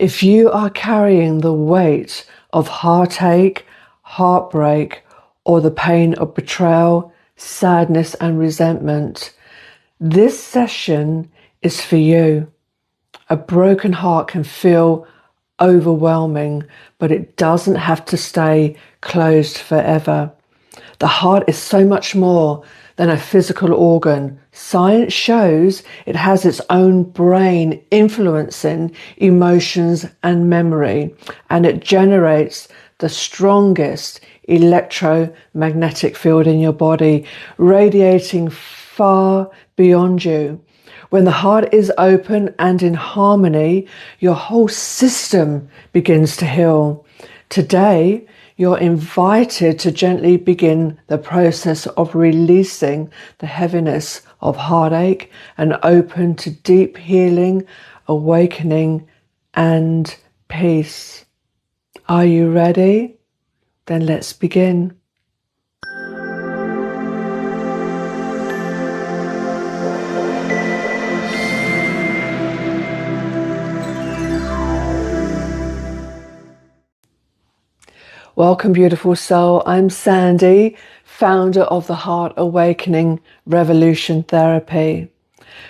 If you are carrying the weight of heartache, heartbreak, or the pain of betrayal, sadness, and resentment, this session is for you. A broken heart can feel overwhelming, but it doesn't have to stay closed forever. The heart is so much more than a physical organ. Science shows it has its own brain influencing emotions and memory, and it generates the strongest electromagnetic field in your body, radiating far beyond you. When the heart is open and in harmony, your whole system begins to heal. Today, you're invited to gently begin the process of releasing the heaviness of heartache and open to deep healing, awakening, and peace. Are you ready? Then let's begin. Welcome, beautiful soul. I'm Sandy, founder of the Heart Awakening Revolution Therapy.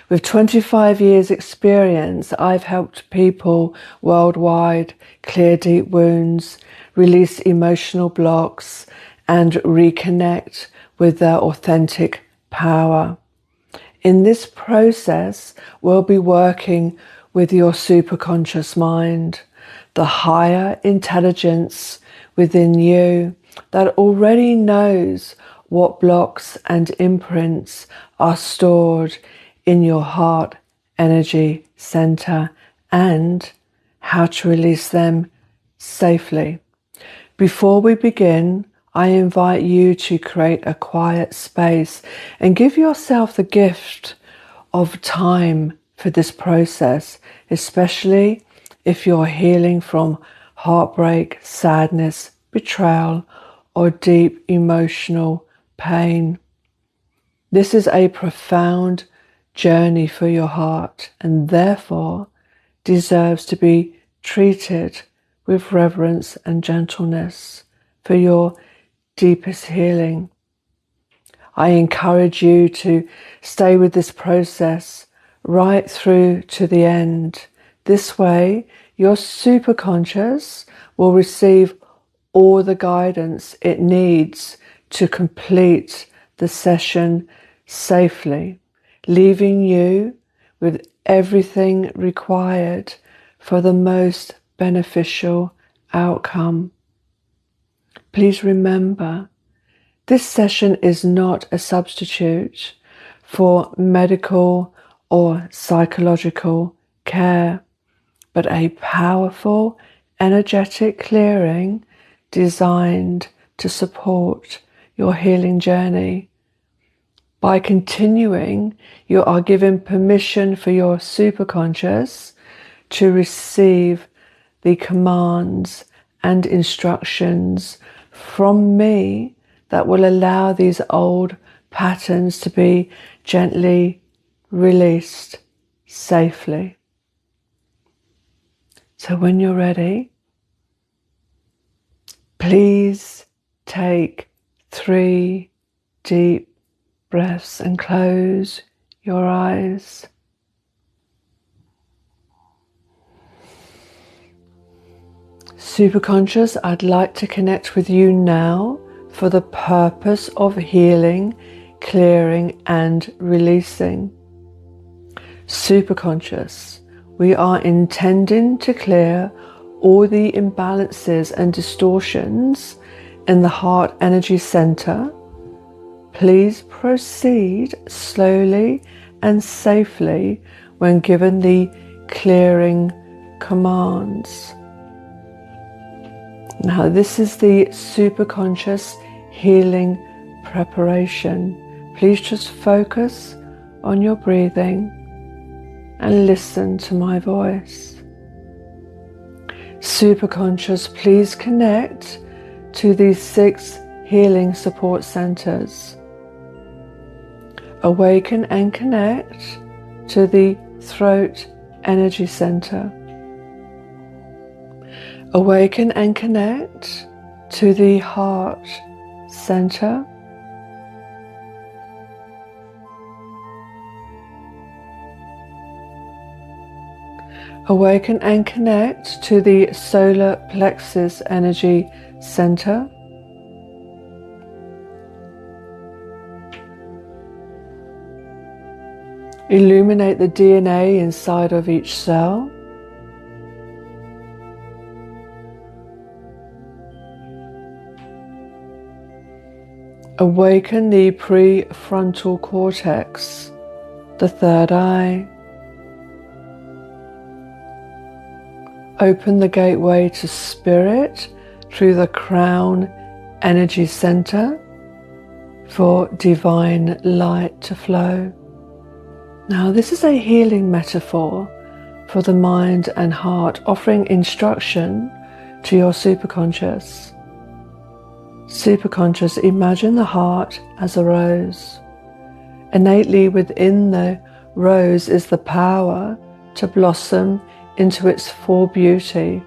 With 25 years experience, I've helped people worldwide clear deep wounds, release emotional blocks, and reconnect with their authentic power. In this process, we'll be working with your superconscious mind, the higher intelligence within you that already knows what blocks and imprints are stored in your heart energy center and how to release them safely. Before we begin, I invite you to create a quiet space and give yourself the gift of time for this process, especially if you're healing from heartbreak, sadness, betrayal, or deep emotional pain. This is a profound journey for your heart and therefore deserves to be treated with reverence and gentleness for your deepest healing. I encourage you to stay with this process right through to the end. This way, your superconscious will receive all the guidance it needs to complete the session safely, leaving you with everything required for the most beneficial outcome. Please remember, this session is not a substitute for medical or psychological care, but a powerful energetic clearing designed to support your healing journey. By continuing, you are given permission for your superconscious to receive the commands and instructions from me that will allow these old patterns to be gently released safely. So when you're ready, please take 3 deep breaths and close your eyes. Superconscious, I'd like to connect with you now for the purpose of healing, clearing, and releasing. Superconscious, we are intending to clear all the imbalances and distortions in the heart energy center. Please proceed slowly and safely when given the clearing commands. Now, this is the superconscious healing preparation. Please just focus on your breathing and listen to my voice. Superconscious, please connect to these 6 healing support centers. Awaken and connect to the throat energy center. Awaken and connect to the heart center. Awaken and connect to the solar plexus energy center. Illuminate the DNA inside of each cell. Awaken the prefrontal cortex, the third eye. Open the gateway to spirit through the crown energy center for divine light to flow. Now, this is a healing metaphor for the mind and heart, offering instruction to your superconscious. Superconscious, imagine the heart as a rose. Innately within the rose is the power to blossom into its full beauty.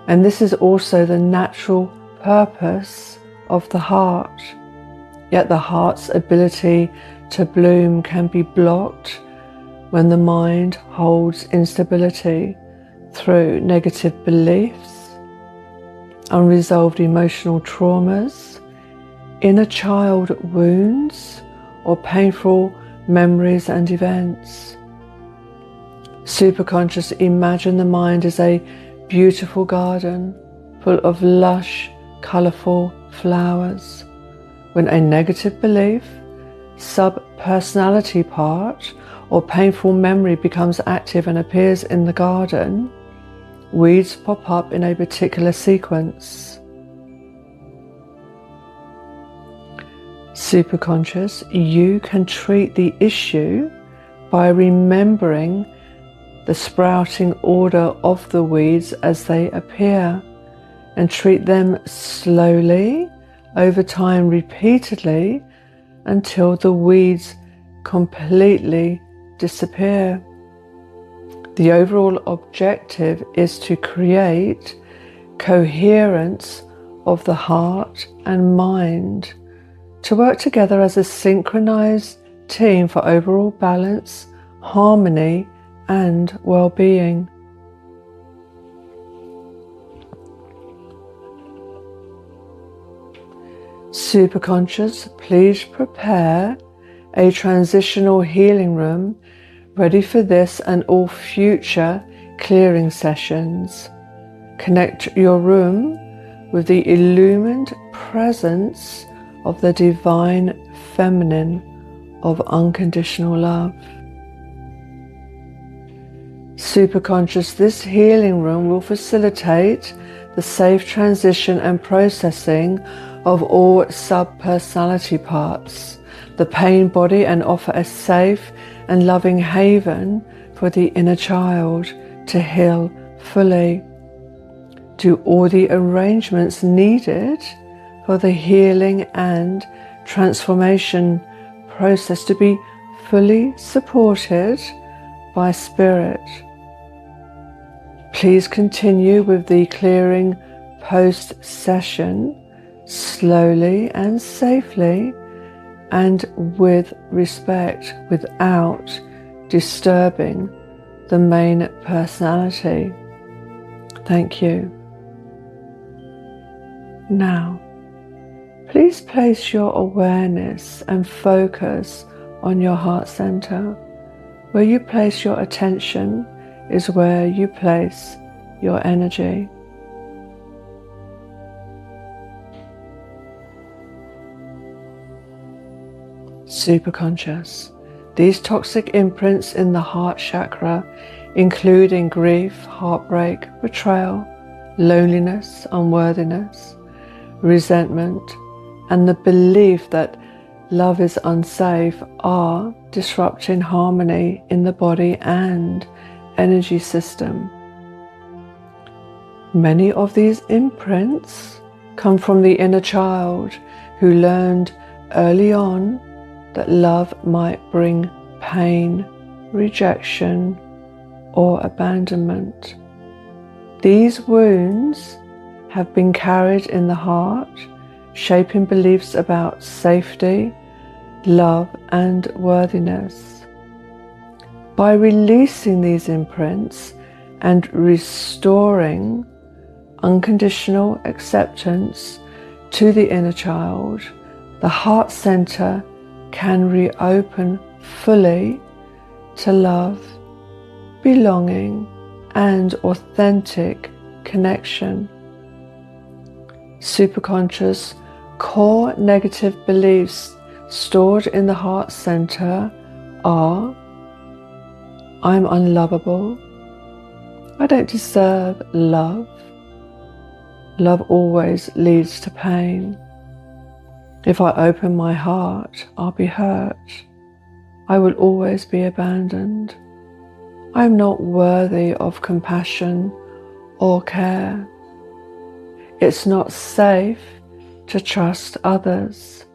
And this is also the natural purpose of the heart. Yet the heart's ability to bloom can be blocked when the mind holds instability through negative beliefs, unresolved emotional traumas, inner child wounds, or painful memories and events. Superconscious, imagine the mind as a beautiful garden full of lush, colourful flowers. When a negative belief, sub-personality part, or painful memory becomes active and appears in the garden, weeds pop up in a particular sequence. Superconscious, you can treat the issue by remembering the sprouting order of the weeds as they appear, and treat them slowly over time, repeatedly, until the weeds completely disappear. The overall objective is to create coherence of the heart and mind, to work together as a synchronized team for overall balance, harmony, and well-being. Superconscious, please prepare a transitional healing room ready for this and all future clearing sessions. Connect your room with the illumined presence of the divine feminine of unconditional love. Superconscious, this healing room will facilitate the safe transition and processing of all sub-personality parts, the pain body, and offer a safe and loving haven for the inner child to heal fully. Do all the arrangements needed for the healing and transformation process to be fully supported by Spirit. Please continue with the clearing post-session slowly and safely and with respect, without disturbing the main personality. Thank you. Now, please place your awareness and focus on your heart center. Where you place your attention is where you place your energy. Superconscious. These toxic imprints in the heart chakra, including grief, heartbreak, betrayal, loneliness, unworthiness, resentment, and the belief that love is unsafe, are disrupting harmony in the body and energy system. Many of these imprints come from the inner child who learned early on that love might bring pain, rejection, or abandonment. These wounds have been carried in the heart, shaping beliefs about safety, love, and worthiness. By releasing these imprints and restoring unconditional acceptance to the inner child, the heart center can reopen fully to love, belonging, and authentic connection. Superconscious core negative beliefs stored in the heart center are: I'm unlovable. I don't deserve love. Love always leads to pain. If I open my heart, I'll be hurt. I will always be abandoned. I am not worthy of compassion or care. It's not safe to trust others.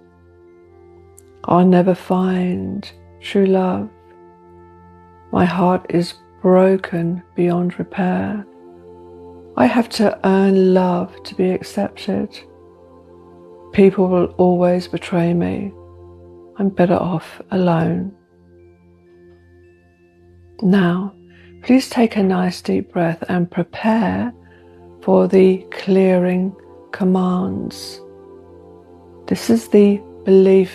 I'll never find true love. My heart is broken beyond repair. I have to earn love to be accepted. People will always betray me. I'm better off alone. Now, please take a nice deep breath and prepare for the clearing commands. This is the belief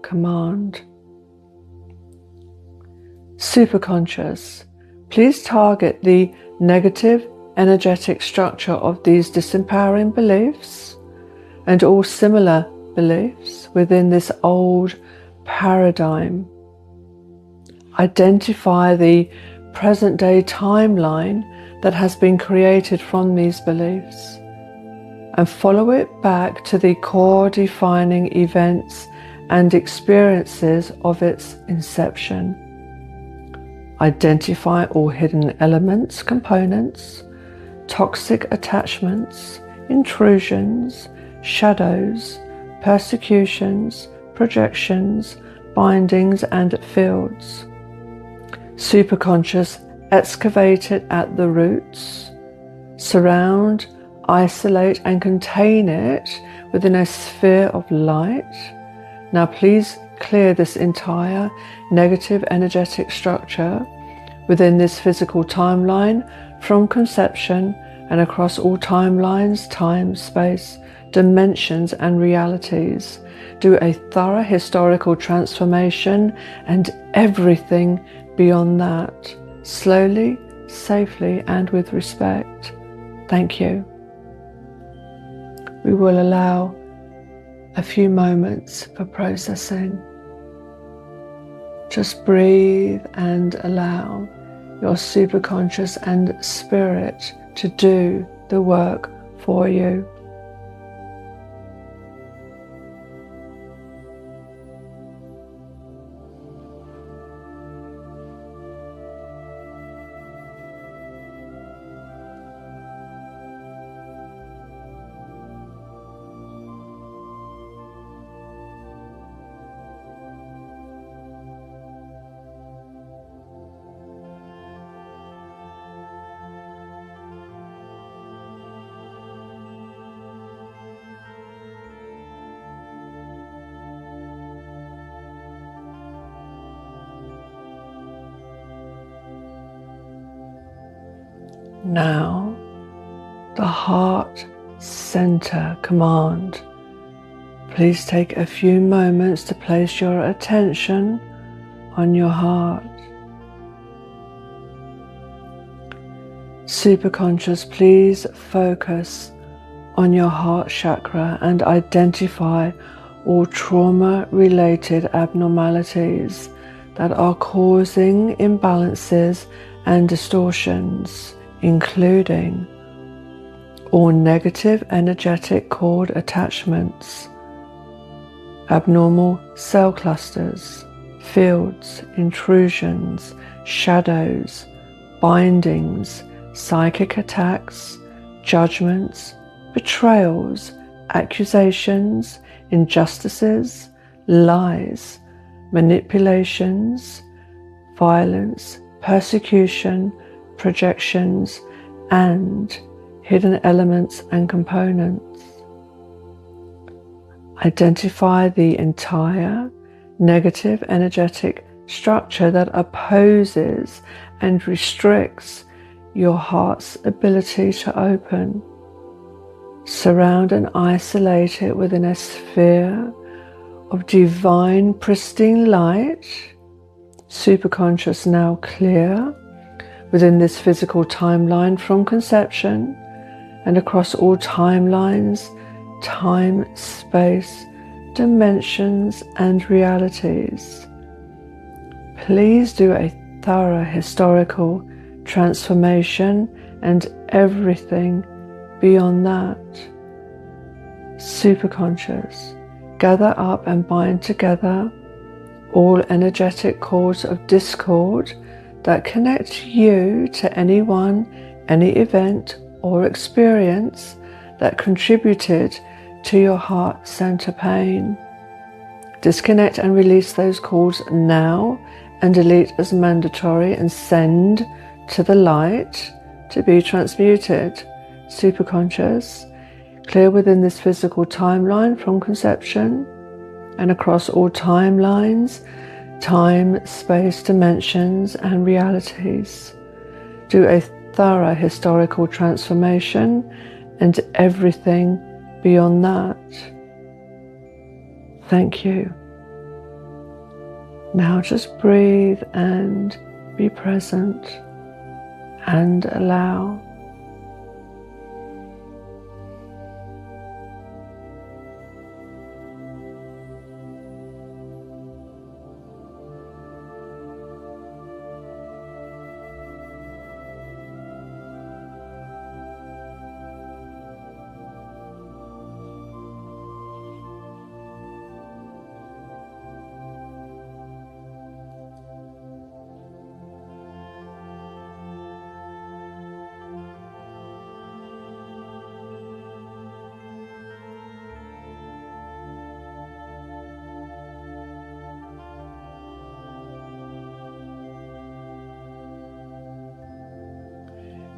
command. Superconscious, please target the negative energetic structure of these disempowering beliefs and all similar beliefs within this old paradigm. Identify the present-day timeline that has been created from these beliefs and follow it back to the core defining events and experiences of its inception. Identify all hidden elements, components, toxic attachments, intrusions, shadows, persecutions, projections, bindings, and fields. Superconscious, excavate it at the roots, surround, isolate, and contain it within a sphere of light. Now please clear this entire negative energetic structure within this physical timeline from conception and across all timelines, time, space, dimensions, and realities. Do a thorough historical transformation and everything beyond that, slowly, safely, and with respect. Thank you. We will allow a few moments for processing. Just breathe and allow your superconscious and spirit to do the work for you. Now, the heart center command. Please take a few moments to place your attention on your heart. Superconscious, please focus on your heart chakra and identify all trauma-related abnormalities that are causing imbalances and distortions, including all negative energetic cord attachments, abnormal cell clusters, fields, intrusions, shadows, bindings, psychic attacks, judgments, betrayals, accusations, injustices, lies, manipulations, violence, persecution, projections, and hidden elements and components. Identify the entire negative energetic structure that opposes and restricts your heart's ability to open. Surround and isolate it within a sphere of divine pristine light, superconscious now clear, within this physical timeline from conception and across all timelines, time, space, dimensions and realities. Please do a thorough historical transformation and everything beyond that. Superconscious, gather up and bind together all energetic cords of discord that connect you to anyone, any event or experience that contributed to your heart center pain. Disconnect and release those cords now and delete as mandatory and send to the light to be transmuted. Superconscious, clear within this physical timeline from conception and across all timelines, time, space, dimensions and realities. Do a thorough historical transformation and everything beyond that. Thank you. Now just breathe and be present and allow.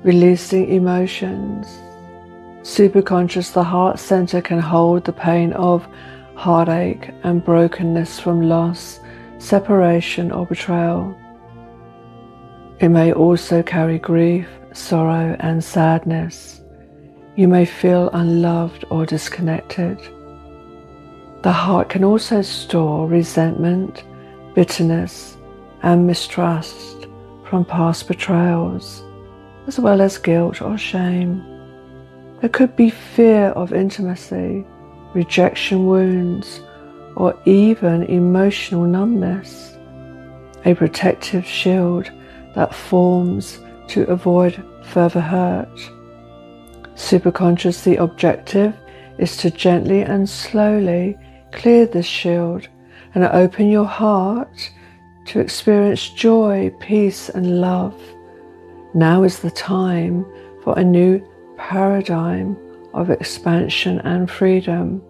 Releasing emotions. Superconscious, the heart center can hold the pain of heartache and brokenness from loss, separation or betrayal. It may also carry grief, sorrow and sadness. You may feel unloved or disconnected. The heart can also store resentment, bitterness and mistrust from past betrayals, as well as guilt or shame. There could be fear of intimacy, rejection wounds, or even emotional numbness, a protective shield that forms to avoid further hurt. Superconscious, the objective is to gently and slowly clear this shield and open your heart to experience joy, peace and love. Now is the time for a new paradigm of expansion and freedom.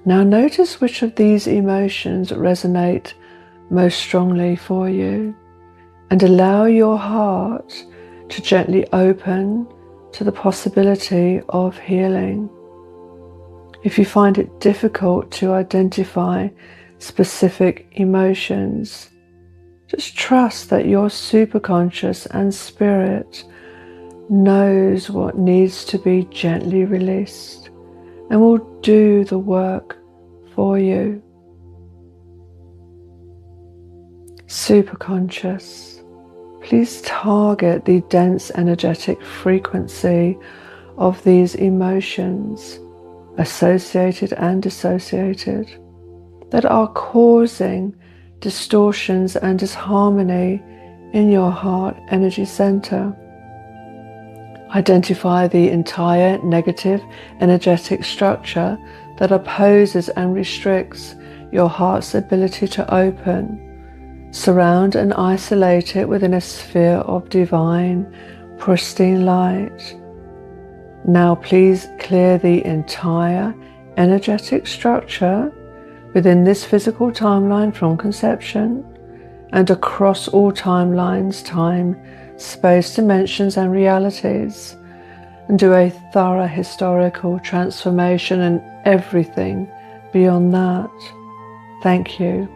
Now notice which of these emotions resonate most strongly for you and allow your heart to gently open to the possibility of healing. If you find it difficult to identify specific emotions, just trust that your superconscious and spirit knows what needs to be gently released and will do the work for you. Superconscious, please target the dense energetic frequency of these emotions, associated and dissociated, that are causing distortions and disharmony in your heart energy center. Identify the entire negative energetic structure that opposes and restricts your heart's ability to open. Surround and isolate it within a sphere of divine, pristine light. Now please clear the entire energetic structure within this physical timeline from conception and across all timelines, time, space, dimensions, and realities, and do a thorough historical transformation and everything beyond that. Thank you.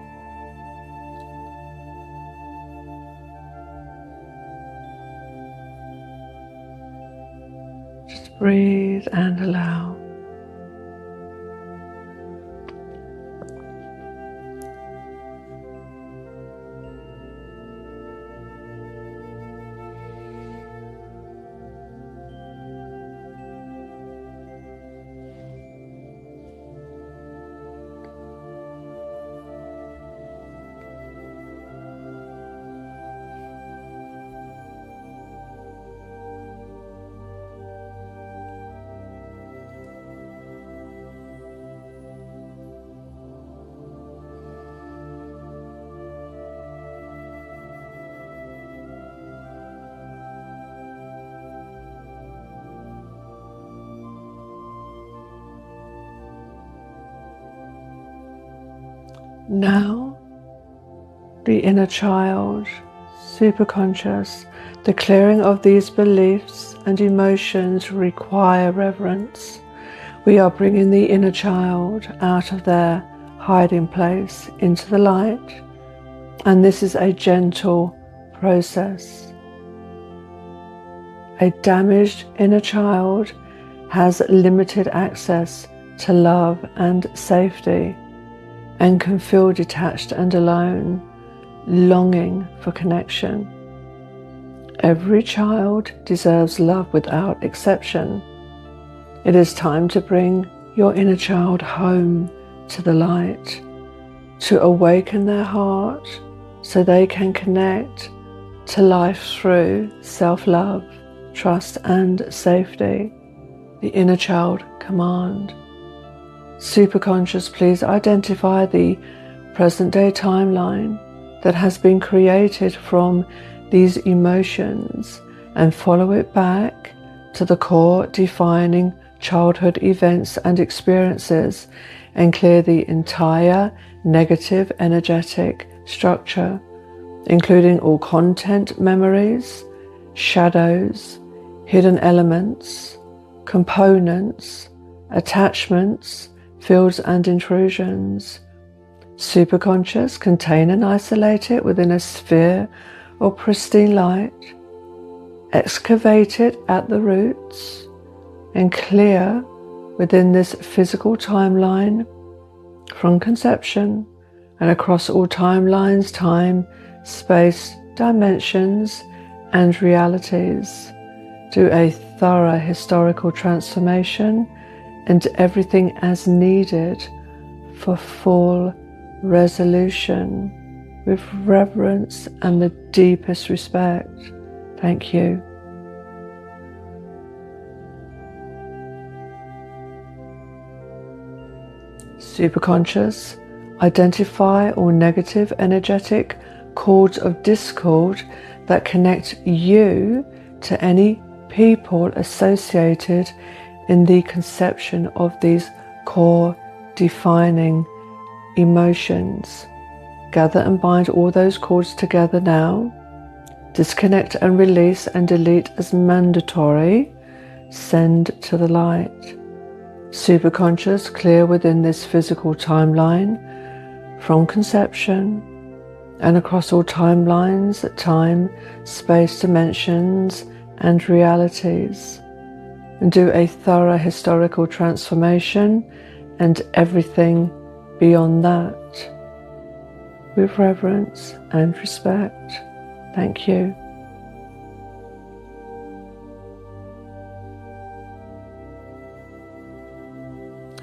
Just breathe and allow. Now, the inner child, superconscious, the clearing of these beliefs and emotions require reverence. We are bringing the inner child out of their hiding place into the light, and this is a gentle process. A damaged inner child has limited access to love and safety, and can feel detached and alone, longing for connection. Every child deserves love without exception. It is time to bring your inner child home to the light, to awaken their heart so they can connect to life through self-love, trust, and safety. The inner child command. Superconscious, please identify the present-day timeline that has been created from these emotions and follow it back to the core defining childhood events and experiences, and clear the entire negative energetic structure, including all content, memories, shadows, hidden elements, components, attachments, fields and intrusions. Superconscious, contain and isolate it within a sphere or pristine light, excavate it at the roots, and clear within this physical timeline from conception and across all timelines, time, space, dimensions, and realities. Do a thorough historical transformation and everything as needed for full resolution with reverence and the deepest respect. Thank you. Superconscious, identify all negative energetic cords of discord that connect you to any people associated in the conception of these core defining emotions. Gather and bind all those cords together now. Disconnect and release and delete as mandatory. Send to the light. Superconscious, clear within this physical timeline from conception and across all timelines, time, space, dimensions, and realities. And do a thorough historical transformation and everything beyond that with reverence and respect. Thank you.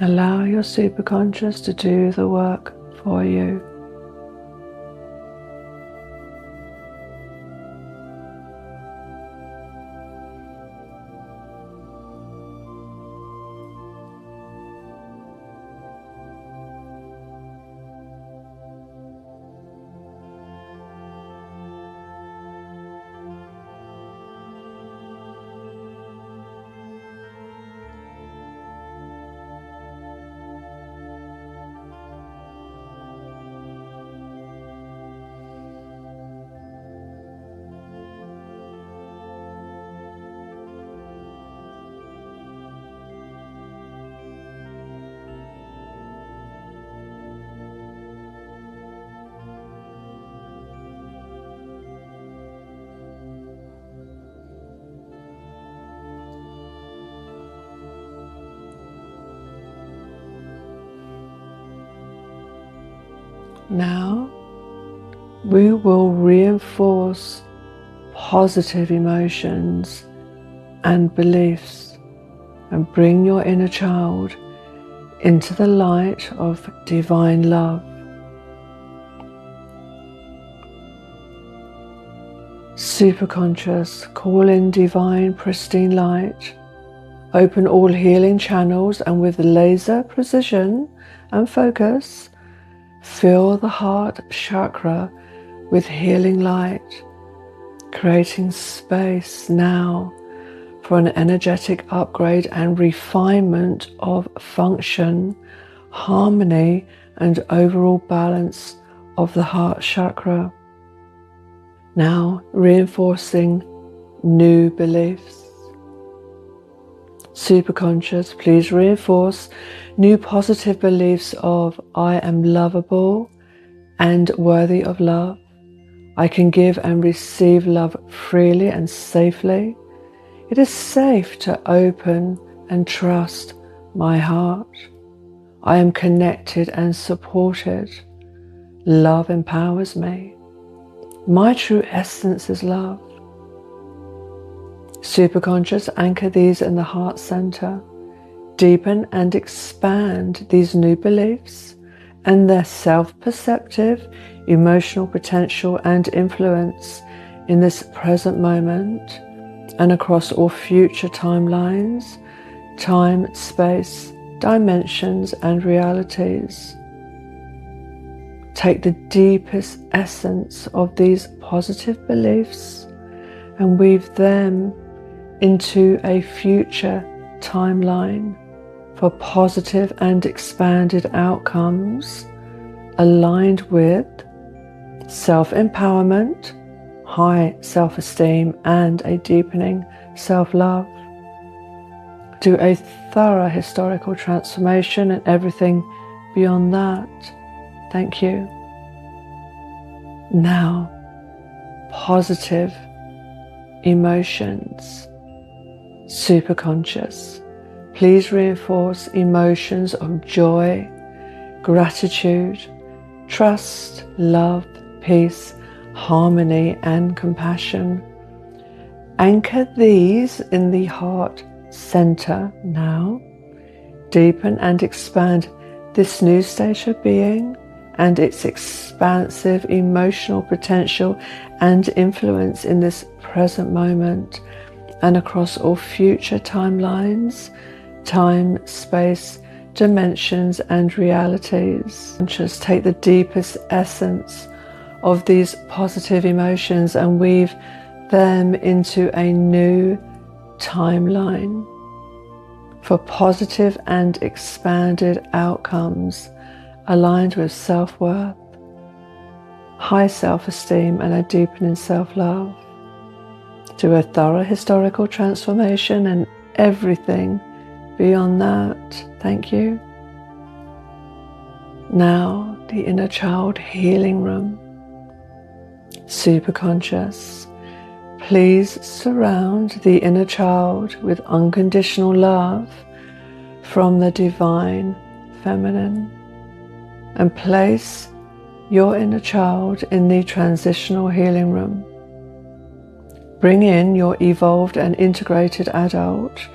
Allow your superconscious to do the work for you. Now, we will reinforce positive emotions and beliefs and bring your inner child into the light of divine love. Superconscious, call in divine pristine light. Open all healing channels and with laser precision and focus, fill the heart chakra with healing light, creating space now for an energetic upgrade and refinement of function, harmony, and overall balance of the heart chakra. Now reinforcing new beliefs. Superconscious, please reinforce new positive beliefs of I am lovable and worthy of love. I can give and receive love freely and safely. It is safe to open and trust my heart. I am connected and supported. Love empowers me. My true essence is love. Superconscious, anchor these in the heart center. Deepen and expand these new beliefs and their self-perceptive, emotional potential and influence in this present moment and across all future timelines, time, space, dimensions, and realities. Take the deepest essence of these positive beliefs and weave them into a future timeline for positive and expanded outcomes aligned with self-empowerment, high self-esteem, and a deepening self-love. Do a thorough historical transformation and everything beyond that. Thank you. Now, positive emotions. Superconscious, please reinforce emotions of joy, gratitude, trust, love, peace, harmony, and compassion. Anchor these in the heart center now. Deepen and expand this new state of being and its expansive emotional potential and influence in this present moment and across all future timelines, time, space, dimensions, and realities. Just take the deepest essence of these positive emotions and weave them into a new timeline for positive and expanded outcomes aligned with self-worth, high self-esteem, and a deepening self-love. Do a thorough historical transformation and everything beyond that. Thank you. Now, the inner child healing room. Superconscious, please surround the inner child with unconditional love from the divine feminine and place your inner child in the transitional healing room. Bring in your evolved and integrated adult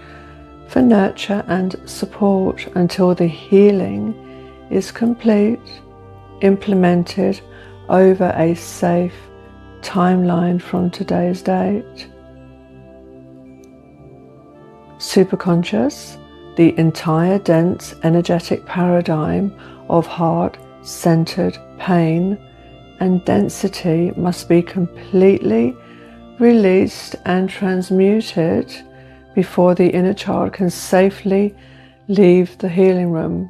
for nurture and support until the healing is complete, implemented over a safe timeline from today's date. Superconscious, the entire dense energetic paradigm of heart-centered pain and density must be completely released and transmuted before the inner child can safely leave the healing room,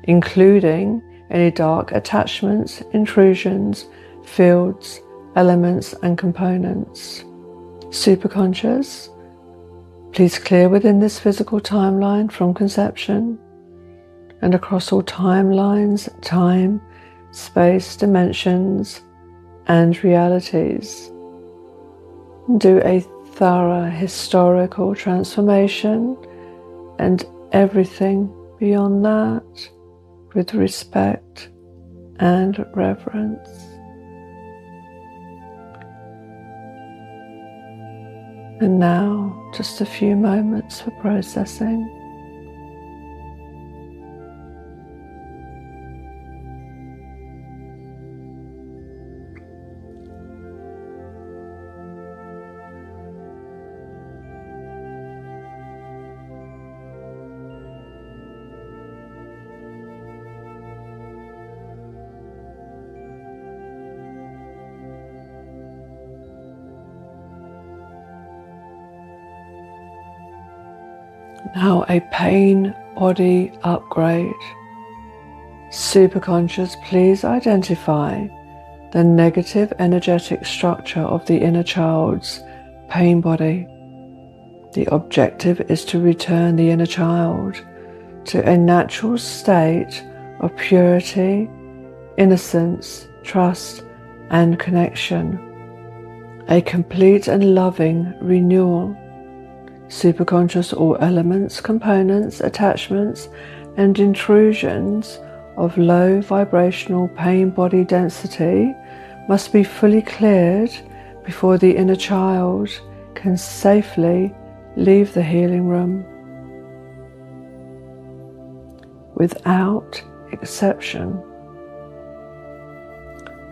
including any dark attachments, intrusions, fields, elements, and components. Superconscious, please clear within this physical timeline from conception and across all timelines, time, space, dimensions, and realities. Do a thorough historical transformation and everything beyond that with respect. and reverence. And now, just a few moments for processing. Now a pain body upgrade. Superconscious, please identify the negative energetic structure of the inner child's pain body. The objective is to return the inner child to a natural state of purity, innocence, trust, and connection. A complete and loving renewal. Superconscious, all elements, components, attachments, and intrusions of low vibrational pain body density must be fully cleared before the inner child can safely leave the healing room. Without exception.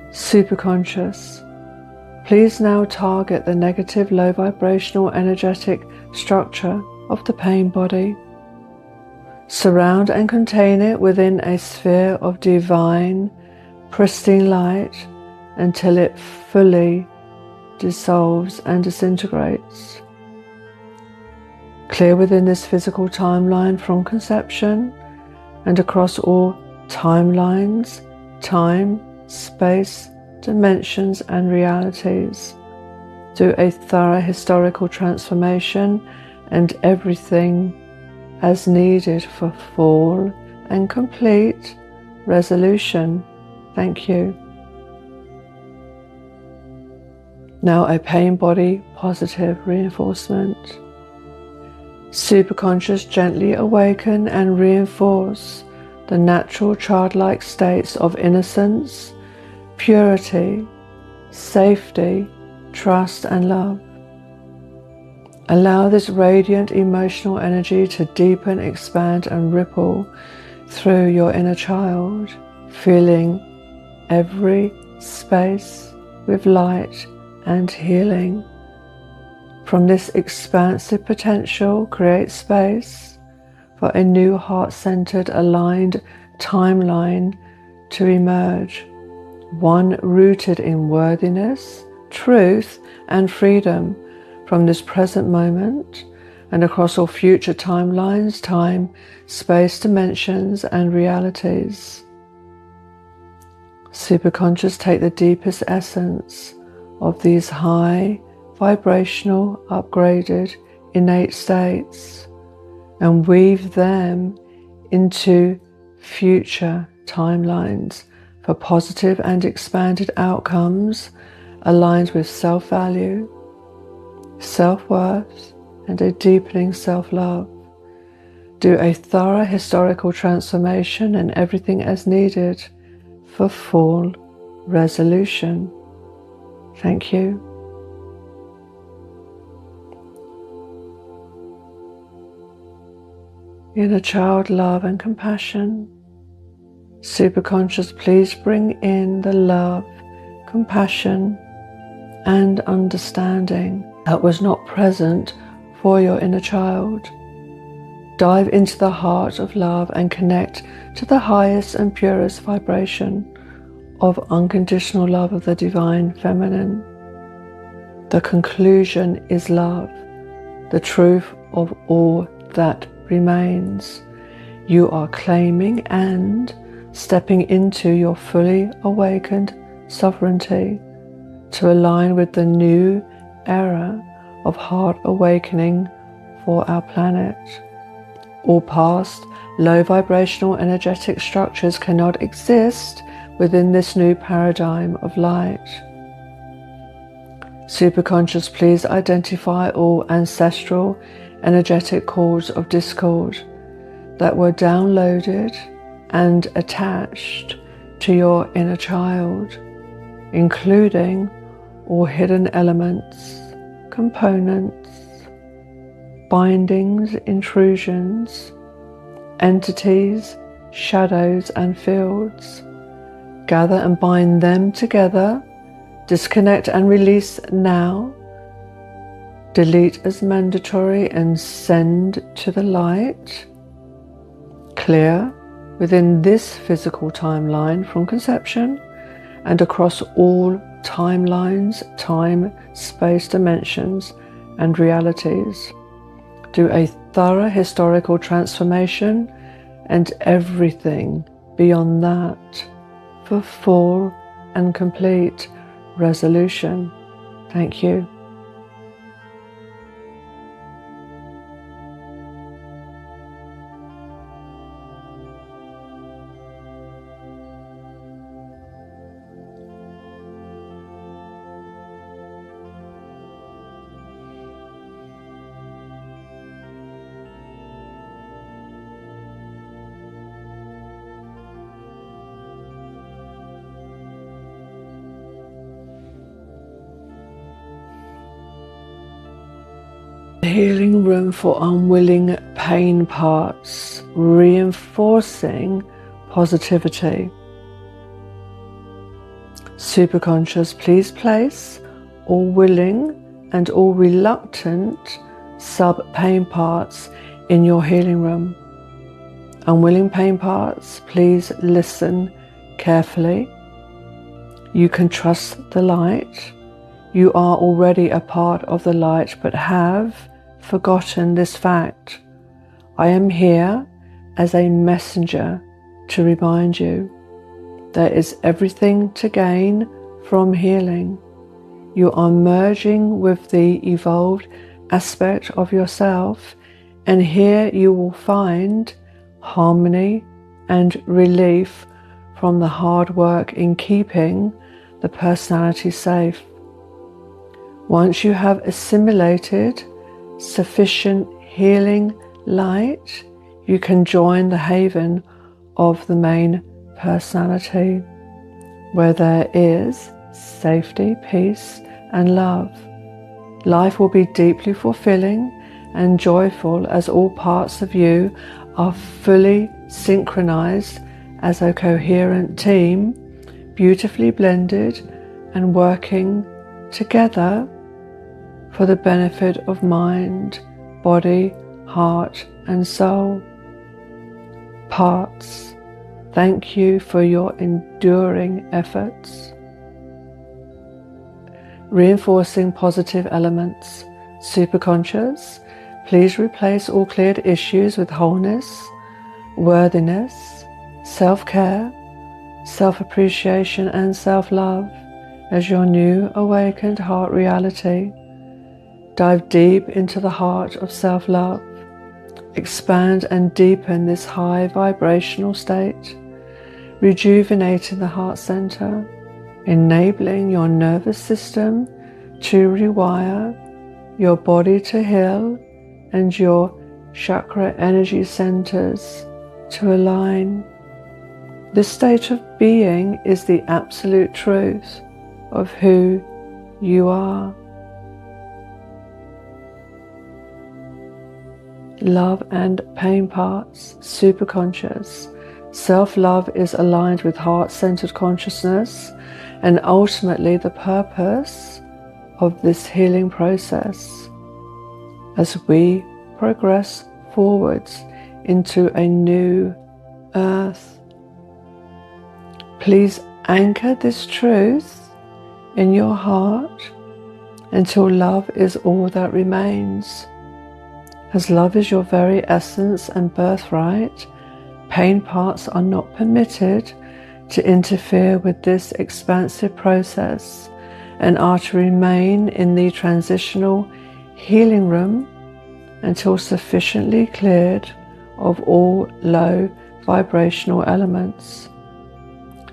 Superconscious, please now target the negative low vibrational energetic structure of the pain body. Surround and contain it within a sphere of divine, pristine light until it fully dissolves and disintegrates. Clear within this physical timeline from conception and across all timelines, time, space, dimensions, and realities. Do a thorough historical transformation and everything as needed for full and complete resolution. Thank you. Now a pain body positive reinforcement. Superconscious, gently awaken and reinforce the natural childlike states of innocence, purity, safety, trust, and love. Allow this radiant emotional energy to deepen, expand, and ripple through your inner child, filling every space with light and healing. From this expansive potential, create space for a new heart-centered, aligned timeline to emerge, one rooted in worthiness, truth, and freedom from this present moment and across all future timelines, time, space, dimensions, and realities. Superconscious, take the deepest essence of these high vibrational, upgraded, innate states and weave them into future timelines for positive and expanded outcomes aligned with self-value, self-worth, and a deepening self-love. Do a thorough historical transformation and everything as needed for full resolution. Thank you. Inner child love and compassion. Superconscious, please bring in the love, compassion, and understanding that was not present for your inner child. Dive into the heart of love and connect to the highest and purest vibration of unconditional love of the divine feminine. The conclusion is love, the truth of all that remains. You are claiming and stepping into your fully awakened sovereignty to align with the new era of heart awakening for our planet. All past low vibrational energetic structures cannot exist within this new paradigm of light. Superconscious, please identify all ancestral energetic cords of discord that were downloaded and attached to your inner child, including all hidden elements, components, bindings, intrusions, entities, shadows and fields. Gather and bind them together. Disconnect and release now. Delete as mandatory and send to the light. Clear within this physical timeline from conception and across all timelines, time, space, dimensions, and realities. Do a thorough historical transformation and everything beyond that for full and complete resolution. Thank you. Healing room for unwilling pain parts, reinforcing positivity. Superconscious, please place all willing and all reluctant sub-pain parts in your healing room. Unwilling pain parts, please listen carefully. You can trust the light. You are already a part of the light, but have forgotten this fact. I am here as a messenger to remind you there is everything to gain from healing. You are merging with the evolved aspect of yourself, and here you will find harmony and relief from the hard work in keeping the personality safe. Once you have assimilated sufficient healing light, you can join the haven of the main personality, where there is safety, peace, and love. Life will be deeply fulfilling and joyful as all parts of you are fully synchronized as a coherent team, beautifully blended and working together for the benefit of mind, body, heart, and soul. Parts, thank you for your enduring efforts. Reinforcing positive elements. Superconscious, please replace all cleared issues with wholeness, worthiness, self-care, self-appreciation, and self-love as your new awakened heart reality. Dive deep into the heart of self-love. Expand and deepen this high vibrational state, rejuvenating the heart center, enabling your nervous system to rewire, your body to heal, and your chakra energy centers to align. This state of being is the absolute truth of who you are. Love and pain parts, superconscious. Self-love is aligned with heart-centered consciousness and ultimately the purpose of this healing process. As we progress forwards into a new earth, please anchor this truth in your heart until love is all that remains. As love is your very essence and birthright, pain parts are not permitted to interfere with this expansive process and are to remain in the transitional healing room until sufficiently cleared of all low vibrational elements.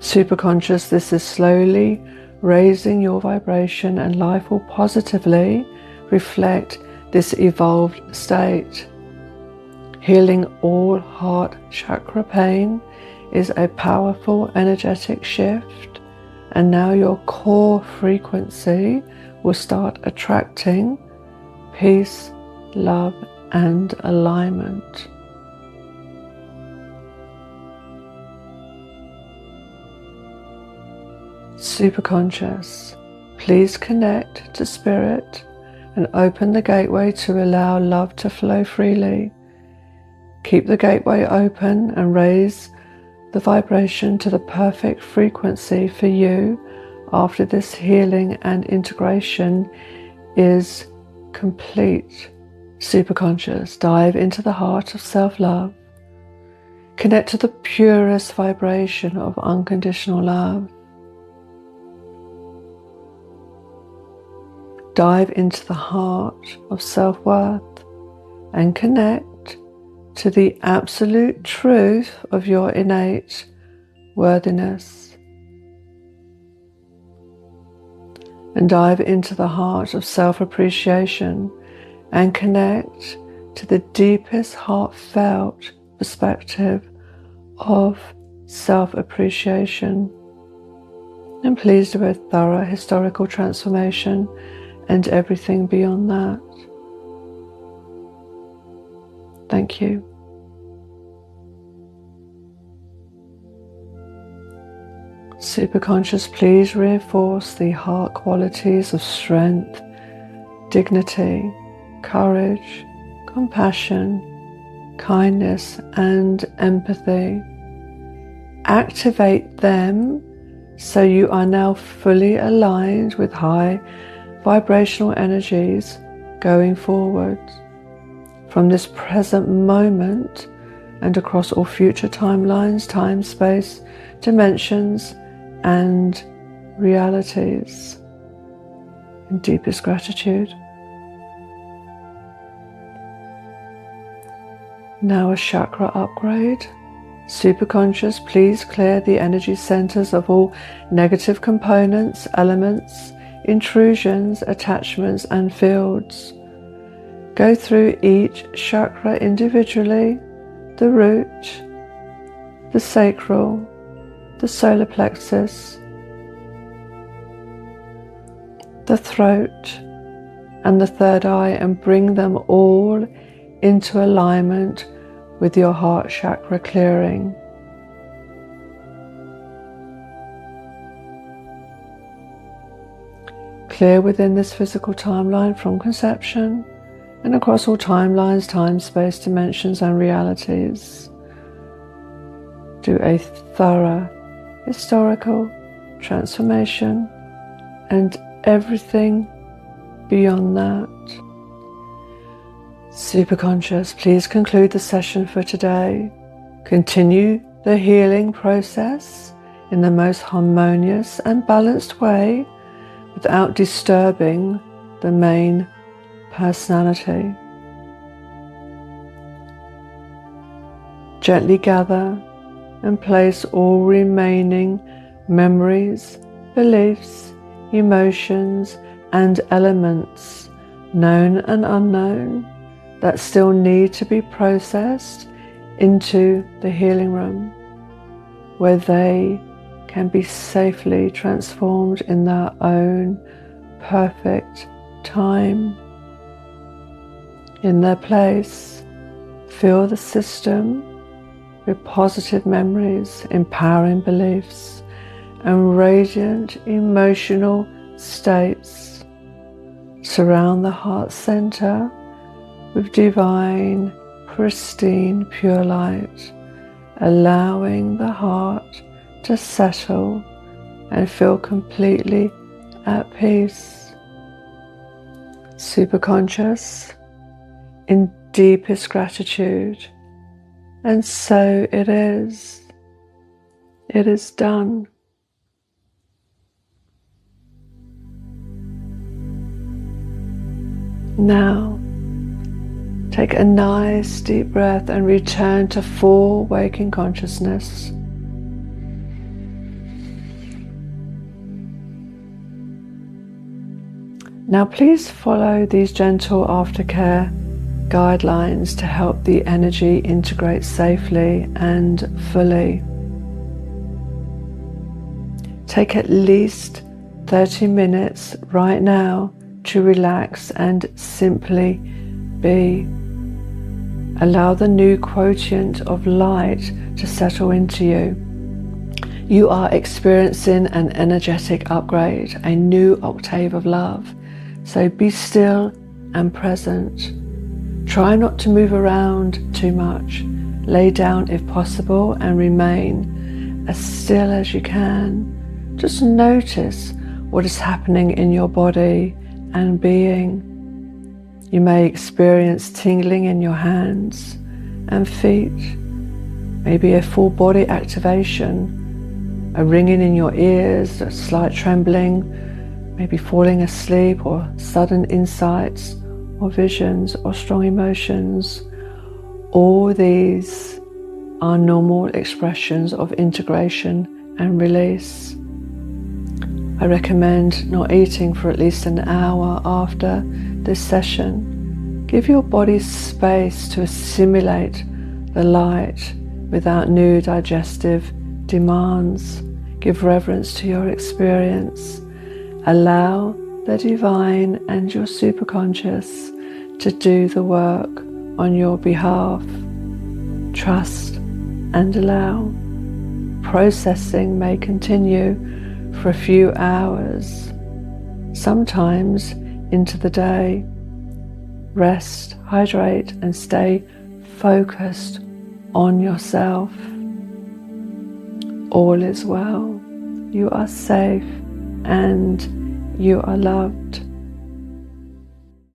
Superconscious, this is slowly raising your vibration, and life will positively reflect this evolved state, healing all heart chakra pain, is a powerful energetic shift, and now your core frequency will start attracting peace, love, and alignment. Superconscious, please connect to Spirit and open the gateway to allow love to flow freely. Keep the gateway open and raise the vibration to the perfect frequency for you after this healing and integration is complete. Superconscious, dive into the heart of self-love. Connect to the purest vibration of unconditional love. Dive into the heart of self-worth and connect to the absolute truth of your innate worthiness. And dive into the heart of self-appreciation and connect to the deepest heartfelt perspective of self-appreciation. And please do a thorough historical transformation and everything beyond that. Thank you. Superconscious, please reinforce the heart qualities of strength, dignity, courage, compassion, kindness, and empathy. Activate them so you are now fully aligned with high vibrational energies going forward. From this present moment and across all future timelines, time, space, dimensions, and realities. In deepest gratitude. Now a chakra upgrade. Superconscious, please clear the energy centers of all negative components, elements, intrusions, attachments, and fields. Go through each chakra individually: the root, the sacral, the solar plexus, the throat, and the third eye, and bring them all into alignment with your heart chakra clearing. Clear within this physical timeline from conception and across all timelines, time, space, dimensions, and realities. Do a thorough historical transformation and everything beyond that. Superconscious, please conclude the session for today. Continue the healing process in the most harmonious and balanced way without disturbing the main personality. Gently gather and place all remaining memories, beliefs, emotions, and elements, known and unknown, that still need to be processed into the healing room, where they can be safely transformed in their own perfect time. In their place, fill the system with positive memories, empowering beliefs, and radiant emotional states. Surround the heart center with divine, pristine, pure light, allowing the heart to settle and feel completely at peace. Superconscious, in deepest gratitude, and so it is. It is done. Now, take a nice deep breath and return to full waking consciousness. Now please follow these gentle aftercare guidelines to help the energy integrate safely and fully. Take at least 30 minutes right now to relax and simply be. Allow the new quotient of light to settle into you. You are experiencing an energetic upgrade, a new octave of love. So be still and present. Try not to move around too much. Lay down if possible and remain as still as you can. Just notice what is happening in your body and being. You may experience tingling in your hands and feet, maybe a full body activation, a ringing in your ears, a slight trembling, maybe falling asleep, or sudden insights or visions or strong emotions. All these are normal expressions of integration and release. I recommend not eating for at least an hour after this session. Give your body space to assimilate the light without new digestive demands. Give reverence to your experience. Allow the divine and your superconscious to do the work on your behalf. Trust and allow. Processing may continue for a few hours, sometimes into the day. Rest, hydrate, and stay focused on yourself. All is well. You are safe and you are loved.